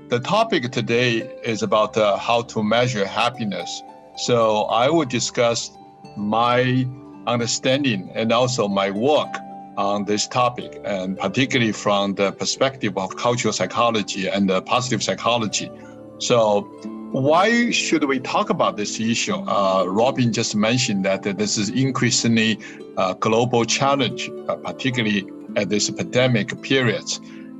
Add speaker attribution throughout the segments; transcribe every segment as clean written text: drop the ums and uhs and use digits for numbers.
Speaker 1: the topic today is about how to measure happiness. So I will discuss my understanding and also my work on this topic, and particularly from the perspective of cultural psychology and positive psychology. So why should we talk about this issue? Robin just mentioned that this is increasingly a global challenge, particularly at this pandemic period.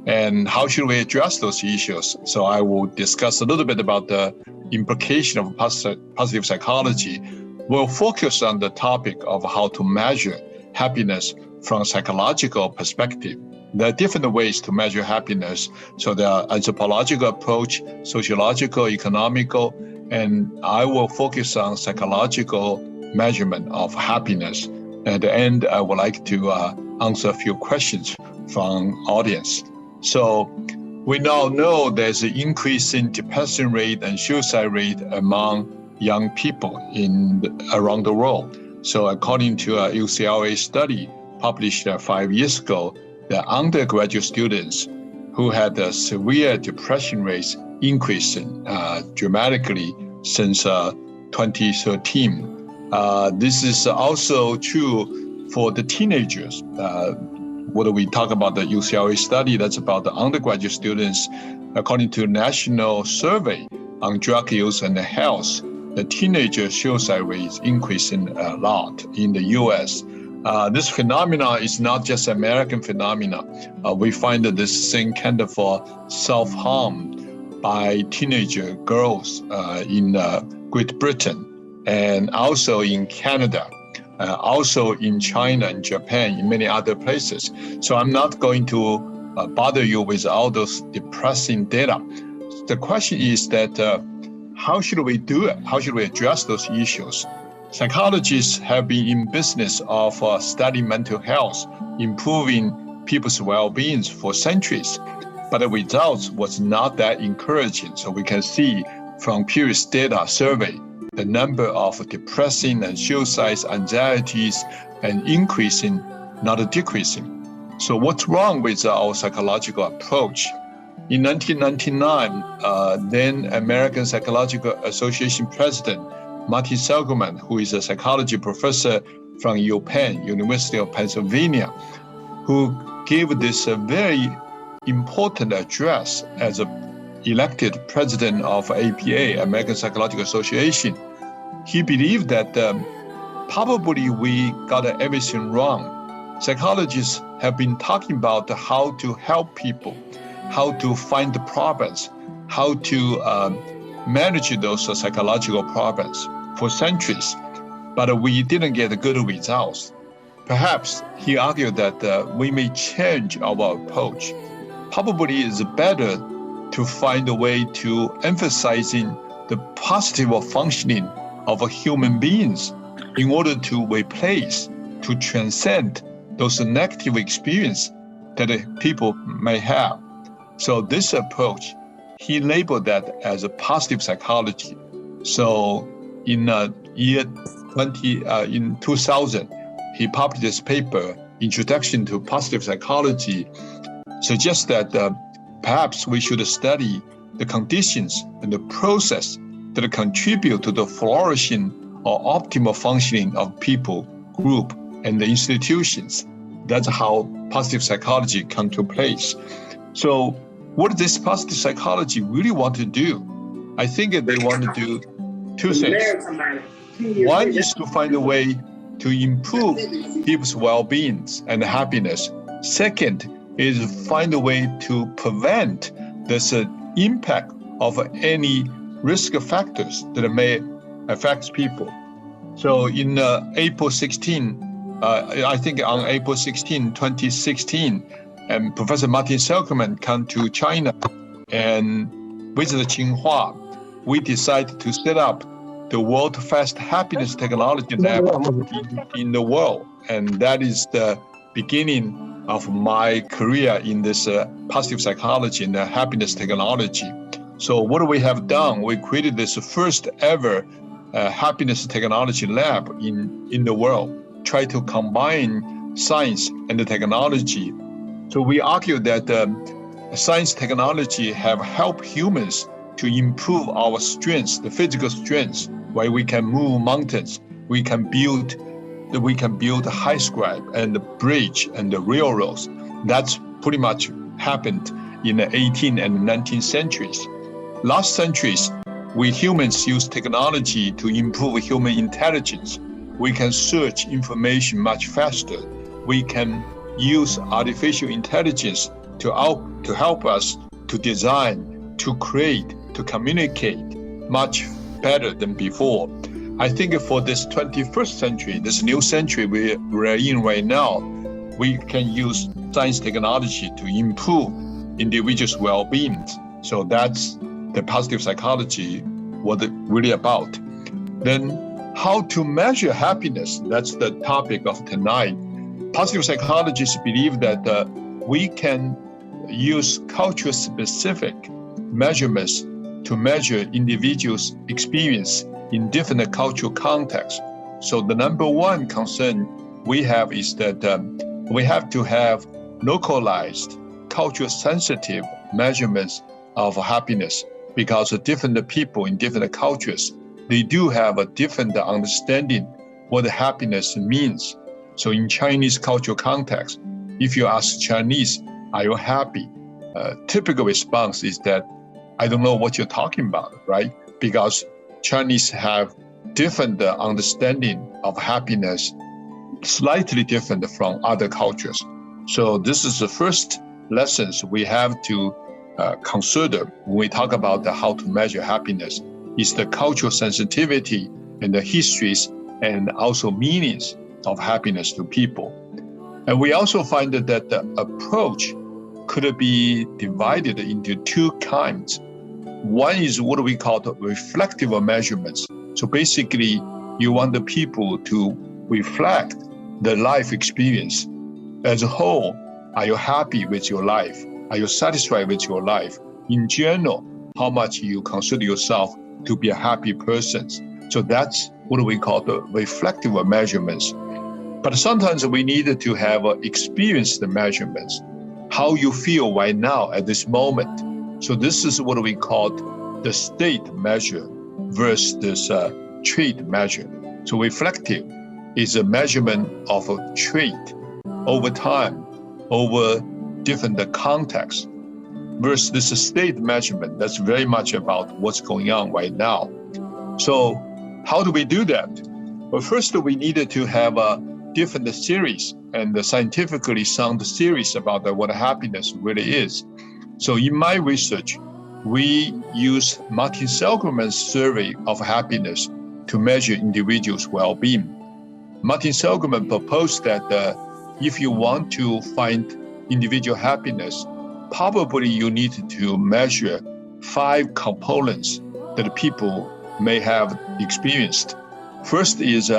Speaker 1: And how should we address those issues? So I will discuss a little bit about the implication of positive psychology. We'll focus on the topic of how to measure happiness from a psychological perspective. There are different ways to measure happiness. So there are anthropological approach, sociological, economical, and I will focus on psychological measurement of happiness. At the end, I would like to answer a few questions from audience. So we now know there's an increase in depression rate and suicide rate among young people around the world. So according to a UCLA study published 5 years ago, the undergraduate students who had a severe depression rates increasing dramatically since 2013. This is also true for the teenagers. When we talk about the UCLA study, that's about the undergraduate students. According to National Survey on Drug Use and Health, the teenager suicide rate is increasing a lot in the US. This phenomenon is not just American phenomena. We find that this same kind of self-harm by teenager girls in Great Britain and also in Canada. Also in China and Japan, in many other places. So I'm not going to bother you with all those depressing data. The question is that how should we do it? How should we address those issues? Psychologists have been in business of studying mental health, improving people's well-being for centuries, but the results was not that encouraging. So we can see from previous data survey, the number of depressing and suicides, anxieties, and increasing, not decreasing. So what's wrong with our psychological approach? In 1999, then American Psychological Association President Martin Seligman, who is a psychology professor from UPenn, University of Pennsylvania, who gave this very important address as elected president of APA, American Psychological Association. He believed that probably we got everything wrong. Psychologists have been talking about how to help people, how to find the problems, how to manage those psychological problems for centuries, but we didn't get good results. Perhaps he argued that we may change our approach. Probably it's better to find a way to emphasizing the positive functioning of human beings in order to replace, to transcend those negative experiences that people may have. So this approach, he labeled that as a positive psychology. So in in 2000, he published this paper, Introduction to Positive Psychology, suggests that perhaps we should study the conditions and the process that contribute to the flourishing or optimal functioning of people, group, and the institutions. That's how positive psychology comes to place. So what does this positive psychology really want to do? I think they want to do two things. One is to find a way to improve people's well-being and happiness. Second is find a way to prevent this impact of any risk factors that may affect people. So in April 16, I think on April 16, 2016, Professor Martin Seligman came to China and visited Tsinghua. We decided to set up the world's first happiness technology lab in the world. And that is the beginning of my career in this positive psychology and happiness technology. So what we have done, we created this first ever happiness technology lab in the world, try to combine science and the technology. So we argue that science technology have helped humans to improve our strengths, the physical strengths, where we can move mountains, we can build high scribe and the bridge and the railroads. That's pretty much happened in the 18th and 19th centuries. Last centuries, we humans use technology to improve human intelligence. We can search information much faster. We can use artificial intelligence to help us to design, to create, to communicate much better than before. I think for this 21st century, this new century we're in right now, we can use science technology to improve individuals' well-being. So that's the positive psychology, what it's really about. Then how to measure happiness, that's the topic of tonight. Positive psychologists believe that we can use culture-specific measurements to measure individuals' experience in different cultural contexts. So the number one concern we have is that we have to have localized, culture-sensitive measurements of happiness, because different people in different cultures, they do have a different understanding what happiness means. So in Chinese cultural context, if you ask Chinese, are you happy? Typical response is that, I don't know what you're talking about, right? Because Chinese have different understanding of happiness, slightly different from other cultures. So this is the first lessons we have to consider when we talk about how to measure happiness, is the cultural sensitivity and the histories and also meanings of happiness to people. And we also find that the approach could be divided into two kinds. One is what we call the reflective measurements. So basically, you want the people to reflect the life experience as a whole. Are you happy with your life? Are you satisfied with your life? In general, how much you consider yourself to be a happy person? So that's what we call the reflective measurements. But sometimes we need to have experienced measurements, how you feel right now at this moment. So this is what we call the state measure versus this trait measure. So reflective is a measurement of a trait over time, over different contexts, versus this state measurement that's very much about what's going on right now. So how do we do that? Well, first we needed to have a different theories and the scientifically sound theories about what happiness really is. So in my research, we use Martin Seligman's survey of happiness to measure individuals' well-being. Martin Seligman proposed that if you want to find individual happiness, probably you need to measure 5 components that people may have experienced. First is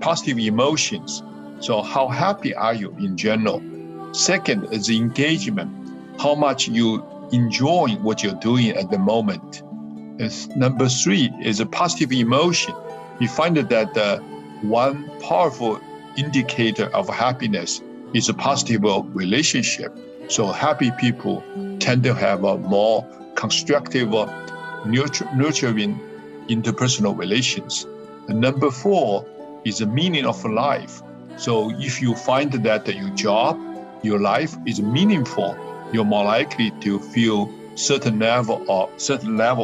Speaker 1: positive emotions. So how happy are you in general? Second is engagement. How much you enjoy what you're doing at the moment. And number 3 is a positive emotion. We find that one powerful indicator of happiness is a positive relationship. So happy people tend to have a more constructive, nurturing interpersonal relations. And number 4 is the meaning of life. So if you find that your job, your life is meaningful, you're more likely to feel certain level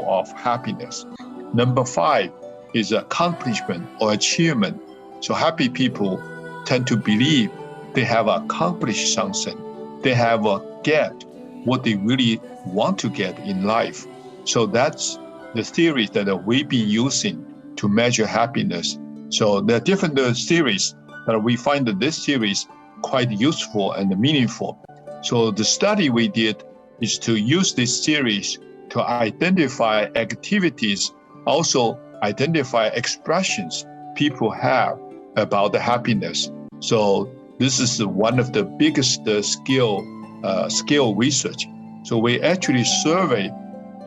Speaker 1: of happiness. Number 5 is accomplishment or achievement. So happy people tend to believe they have accomplished something. They have get what they really want to get in life. So that's the theory that we've been using to measure happiness. So there are different theories, but we find that this series quite useful and meaningful. So the study we did is to use this series to identify activities, also identify expressions people have about the happiness. So this is one of the biggest scale research. So we actually surveyed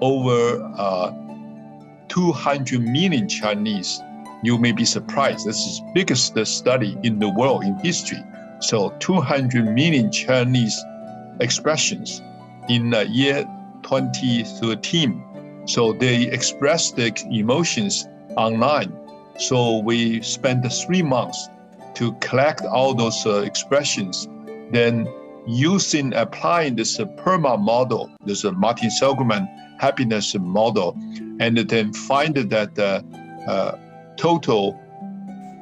Speaker 1: over 200 million Chinese. You may be surprised. This is the biggest study in the world in history. So 200 million Chinese expressions. in year 2013. So they express their emotions online. So we spent 3 months to collect all those expressions. Then applying this PERMA model, this Martin Seligman happiness model, and then find that total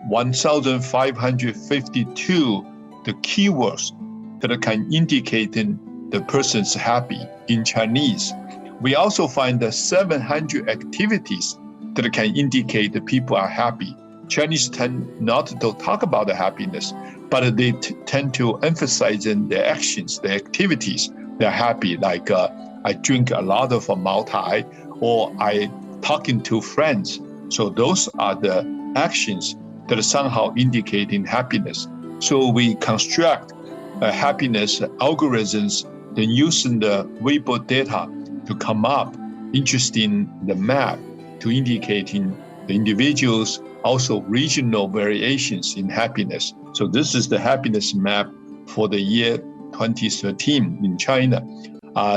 Speaker 1: 1,552 the keywords that can indicate the person's happy in Chinese. We also find 700 activities that can indicate that people are happy. Chinese tend not to talk about the happiness, but they tend to emphasize in their actions, their activities. They're happy, like I drink a lot of Maotai, or I talking to friends. So those are the actions that are somehow indicating happiness. So we construct happiness algorithms, then using the Weibo data to come up interesting the map to indicating the individuals, also regional variations in happiness. So this is the happiness map for the year 2013 in China.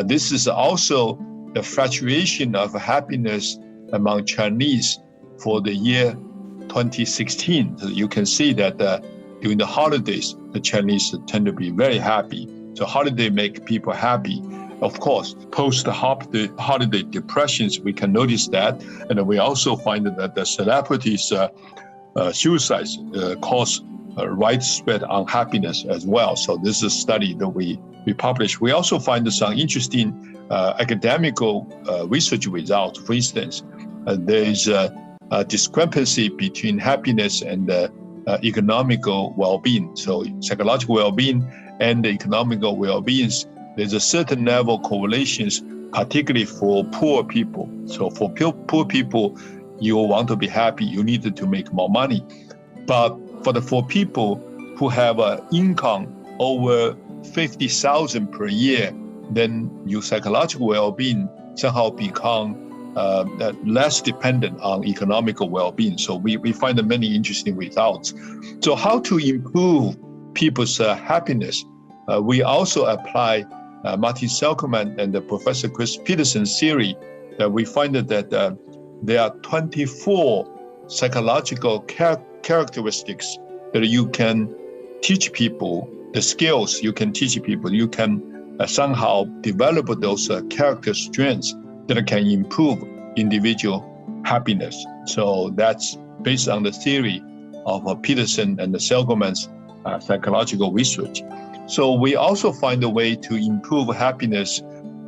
Speaker 1: This is also the fluctuation of happiness among Chinese for the year 2016. So you can see that during the holidays, the Chinese tend to be very happy. So holiday make people happy. Of course, post-holiday depressions, we can notice that. And we also find that the celebrities' suicides cause widespread unhappiness as well. So this is a study that we published. We also find some interesting academical research results. For instance, there is a discrepancy between happiness and economical well-being. So psychological well-being and the economical well-being, there's a certain level of correlations, particularly for poor people. So for poor people, you want to be happy, you need to make more money. But for people who have an income over 50,000 per year, then your psychological well-being somehow become less dependent on economical well-being. So we find many interesting results. So how to improve people's happiness? We also apply Martin Seligman and Professor Chris Peterson's theory that we find that there are 24 psychological characteristics that you can teach people, the skills you can teach people. You can somehow develop those character strengths that can improve individual happiness. So that's based on the theory of Peterson and Seligman's psychological research. So we also find a way to improve happiness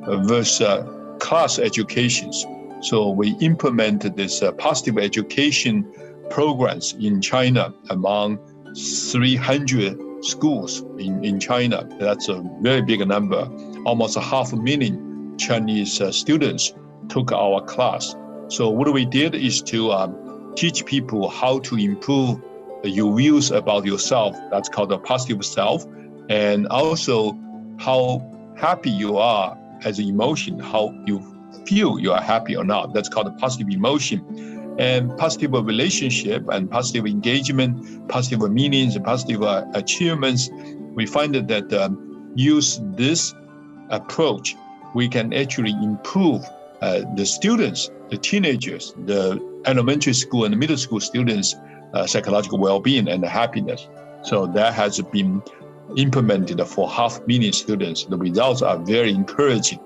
Speaker 1: versus class educations. So we implemented this positive education programs in China among 300 schools in China. That's a very big number. Almost 500,000 Chinese students took our class. So what we did is to teach people how to improve your views about yourself. That's called the positive self. And also how happy you are as an emotion, how you feel you are happy or not. That's called a positive emotion. And positive relationship and positive engagement, positive meanings, and positive achievements. We find that use this approach, we can actually improve the students, the teenagers, the elementary school and middle school students' psychological well-being and happiness. So that has been implemented for 500,000 students. The results are very encouraging.